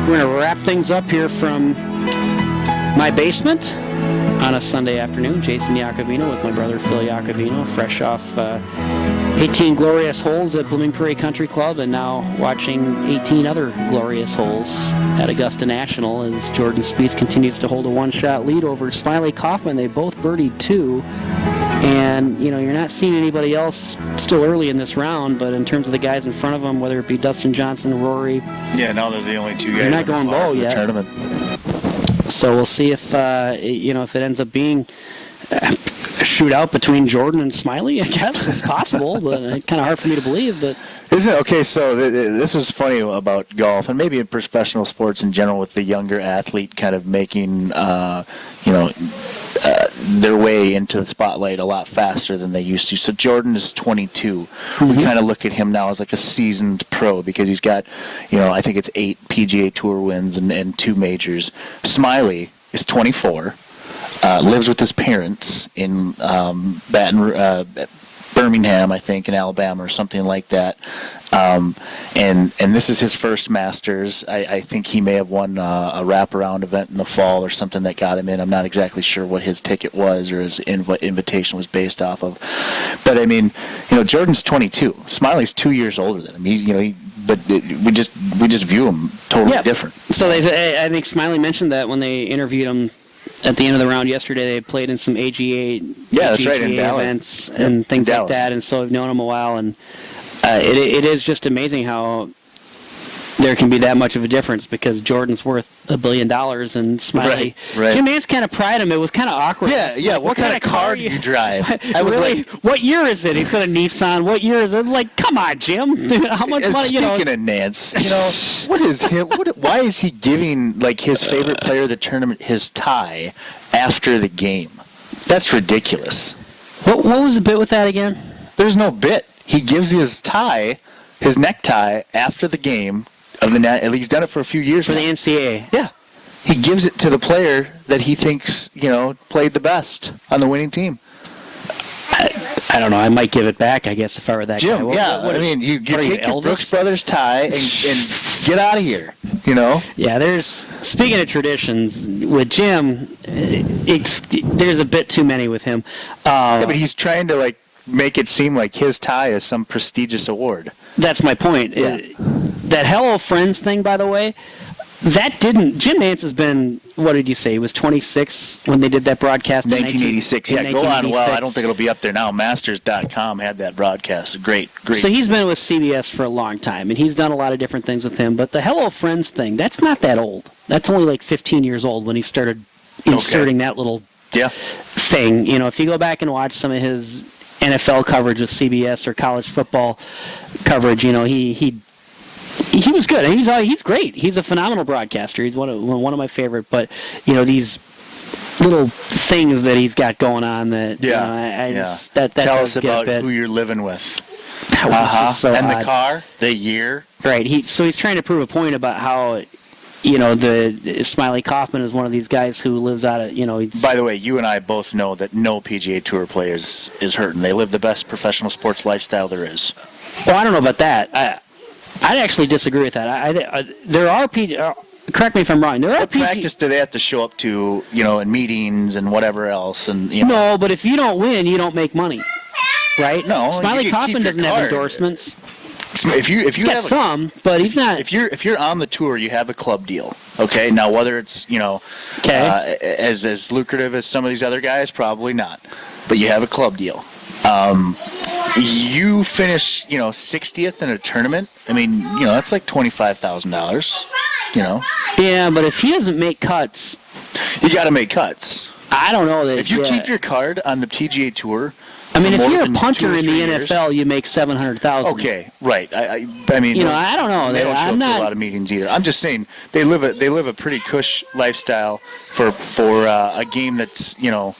We're going to wrap things up here from my basement on a Sunday afternoon. Jason Iacovino with my brother Phil Iacovino, fresh off 18 glorious holes at Blooming Prairie Country Club, and now watching 18 other glorious holes at Augusta National as Jordan Spieth continues to hold a one-shot lead over Smiley Kaufman. They both birdied 2. And, you know, you're not seeing anybody else still early in this round, but in terms of the guys in front of them, whether it be Dustin Johnson, Rory. Yeah, now there's the only 2 guys. They're not going low yet. Tournament. So we'll see if, if it ends up being a shootout between Jordan and Smiley. I guess it's possible, but kind of hard for me to believe. But isn't it? Okay, so this is funny about golf, and maybe in professional sports in general, with the younger athlete kind of making, their way into the spotlight a lot faster than they used to. So Jordan is 22. Mm-hmm. We kind of look at him now as like a seasoned pro because he's got, I think it's 8 PGA Tour wins and 2 majors. Smiley is 24, lives with his parents in Birmingham, I think, in Alabama or something like that. And this is his first Masters. I think he may have won a wraparound event in the fall or something that got him in. I'm not exactly sure what his ticket was or his invitation was based off of. But I mean, Jordan's 22. Smiley's 2 years older than him. But we just view him totally different. So I think Smiley mentioned that when they interviewed him at the end of the round yesterday. They played in some AGA, that's right, in events and things like that, and so I've known him a while, and it is just amazing how there can be that much of a difference because Jordan's worth $1 billion and Smiley. Right. Jim Nantz kind of pried him. It was kind of awkward. Yeah. What kind of car do you drive? I was really, what year is it? He said a Nissan. What year is it? Like, come on, Jim. How much money? Speaking of Nantz, what is him? Why is he giving like his favorite player of the tournament his tie after the game? That's ridiculous. What was the bit with that again? There's no bit. He gives his tie, his necktie, after the game. He's done it for a few years for now. The NCAA. Yeah. He gives it to the player that he thinks, played the best on the winning team. I don't know. I might give it back, I guess, if I were that Jim, guy. you take your Brooks Brothers tie and get out of here, Yeah, speaking of traditions, with Jim, there's a bit too many with him. But he's trying to, make it seem like his tie is some prestigious award. That's my point. Yeah. That Hello Friends thing, by the way, Jim Nantz has been, what did you say, he was 26 when they did that broadcast 1986. Yeah, go on. Well, I don't think it'll be up there now. Masters.com had that broadcast. Great. So he's been with CBS for a long time, and he's done a lot of different things with him. But the Hello Friends thing, that's not that old. That's only 15 years old when he started inserting that little thing. If you go back and watch some of his NFL coverage with CBS or college football coverage, he was good. He's great. He's a phenomenal broadcaster. He's one of my favorite. But these little things that he's got going on that that tell us about who you're living with. That was just so and odd. The car, the year. Right. So he's trying to prove a point about how the Smiley Kaufman is one of these guys who lives out of By the way, you and I both know that no PGA Tour players is hurting. They live the best professional sports lifestyle there is. Well, I don't know about that. I'd actually disagree with that. There are correct me if I'm wrong. There are what practice do they have to show up to, in meetings and whatever else? And No, but if you don't win, you don't make money, right? No, Smiley Kaufman doesn't have endorsements. If you he's got some, but he's not. If you're on the tour, you have a club deal. Okay, now whether it's as lucrative as some of these other guys, probably not. But you have a club deal. You finish, 60th in a tournament. I mean, that's like $25,000. Yeah, but if he doesn't make cuts, you got to make cuts. I don't know that. If you keep your card on the PGA Tour. I mean, if you're a punter in the NFL, you make $700,000. Okay, right. I mean, I don't know. They don't show up to a lot of meetings either. I'm just saying they live a pretty cush lifestyle for a game that's not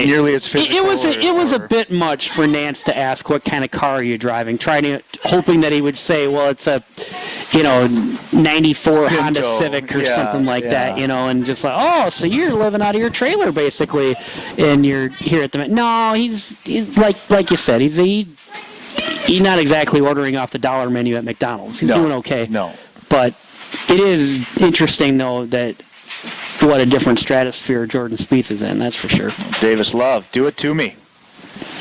nearly as physical. It was a bit much for Nantz to ask what kind of car you're driving, hoping that he would say, well, it's a 94 Honda Civic or something like that, and just so you're living out of your trailer basically, and you're here at the. No, he's like you said, he's not exactly ordering off the dollar menu at McDonald's. He's doing okay. No, but It is interesting, though, that what a different stratosphere Jordan Spieth is in, that's for sure. Davis Love, do it to me.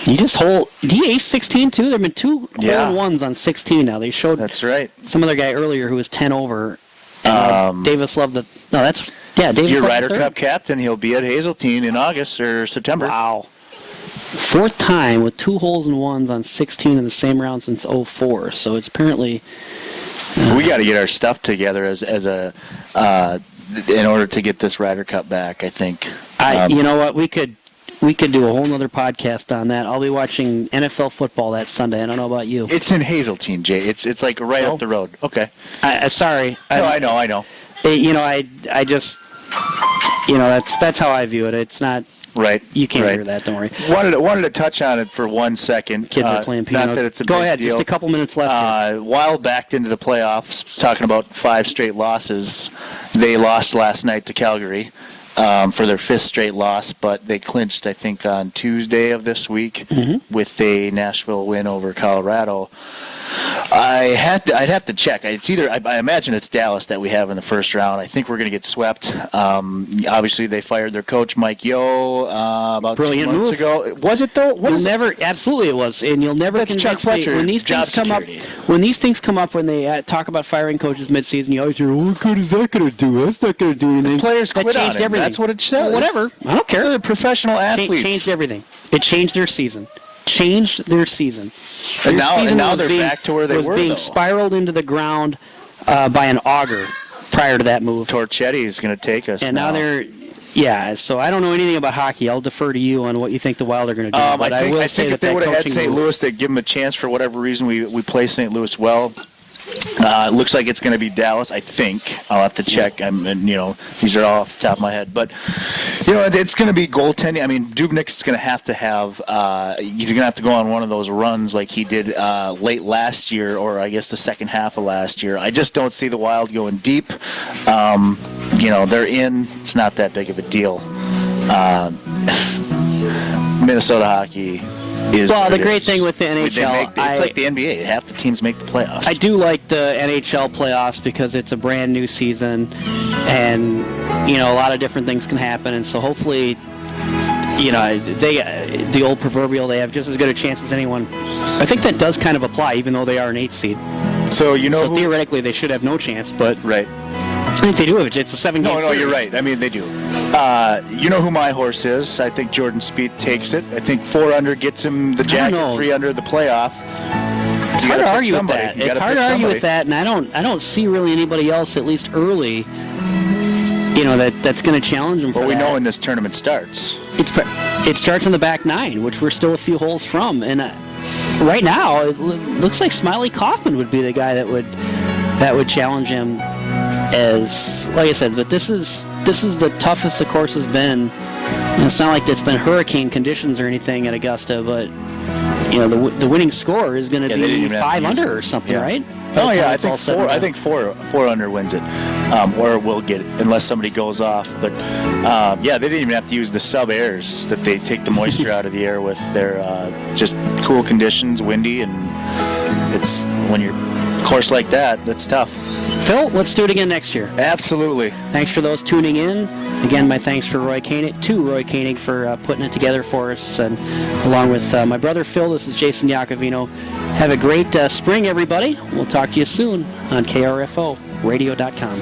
Did he ace 16 too? There have been 2 hole-in-ones on 16 now. They showed That's right. some other guy earlier who was 10 over. Davis Love Davis Your Love Ryder the third. Cup captain, he'll be at Hazeltine in August or September. Wow. 4th time with 2 holes-in-ones on 16 in the same round since 04. So it's apparently... We got to get our stuff together as a in order to get this Ryder Cup back, I think. You know what? We could do a whole nother podcast on that. I'll be watching NFL football that Sunday. I don't know about you. It's in Hazeltine, Jay. It's like right up the road. Okay. Sorry. No, I know. I just, that's how I view it. It's not. Right. You can't right. hear that. Don't worry. Wanted to touch on it for 1 second. Kids are playing piano. Not that it's a Go big ahead. deal. Just a couple minutes left. Wild backed into the playoffs, talking about 5 straight losses. They lost last night to Calgary for their 5th straight loss, but they clinched, I think, on Tuesday of this week with a Nashville win over Colorado. I'd have to check. It's either I imagine it's Dallas that we have in the first round. I think we're going to get swept. Obviously, they fired their coach Mike Yeo about Brilliant 2 months move. ago. Was it though? Absolutely it was, and you'll never. That's Chuck Fletcher. When these things come up, when they talk about firing coaches midseason, you always hear, "What good is that going to do? That's not going to do anything." The players that quit changed on him. everything. That's what it says. Well, whatever. I don't care. They're professional athletes. Changed everything. It changed their season. And now they're back to where they were. Was being spiraled into the ground by an auger prior to that move. Torchetti is going to take us. And now they're. Yeah, so I don't know anything about hockey. I'll defer to you on what you think the Wild are going to do. I think if they would have had St. Louis, they'd give them a chance. For whatever reason, we play St. Louis well. It looks like it's going to be Dallas, I think. I'll have to check. These are all off the top of my head. But, it's going to be goaltending. I mean, Dubnyk is going to have he's going to have to go on one of those runs like he did late last year, or I guess the second half of last year. I just don't see the Wild going deep. They're in. It's not that big of a deal. Minnesota hockey is. Well, the great thing with the NHL, it's like the NBA. Half the teams make the playoffs. I do like the NHL playoffs because it's a brand new season, and a lot of different things can happen, and so hopefully, the old proverbial, they have just as good a chance as anyone. I think that does kind of apply, even though they are an 8 seed. So theoretically they should have no chance, but right. I think they do. It's a 7-game series. No, you're right. I mean, they do. You know who my horse is? I think Jordan Spieth takes it. I think 4 under gets him the jacket, 3 under the playoff. It's hard to argue with that. It's hard to argue with that, and I don't see really anybody else, at least early, that's going to challenge him for that. But we know when this tournament starts. It starts in the back 9, which we're still a few holes from, and right now it looks like Smiley Kaufman would be the guy that would challenge him. As like I said, but this is the toughest the course has been. It's not like it's been hurricane conditions or anything at Augusta, but the winning score is going to be 5 under or something, right? Oh yeah, I think four under wins it, or will get it unless somebody goes off. But they didn't even have to use the sub airs that they take the moisture out of the air with. Their just cool conditions, windy, and it's when you're course like that, that's tough. Phil, let's do it again next year. Absolutely. Thanks for those tuning in. Again, my thanks to Roy Koenig for putting it together for us, and along with my brother Phil, this is Jason Iacovino. Have a great spring, everybody. We'll talk to you soon on KRFOradio.com.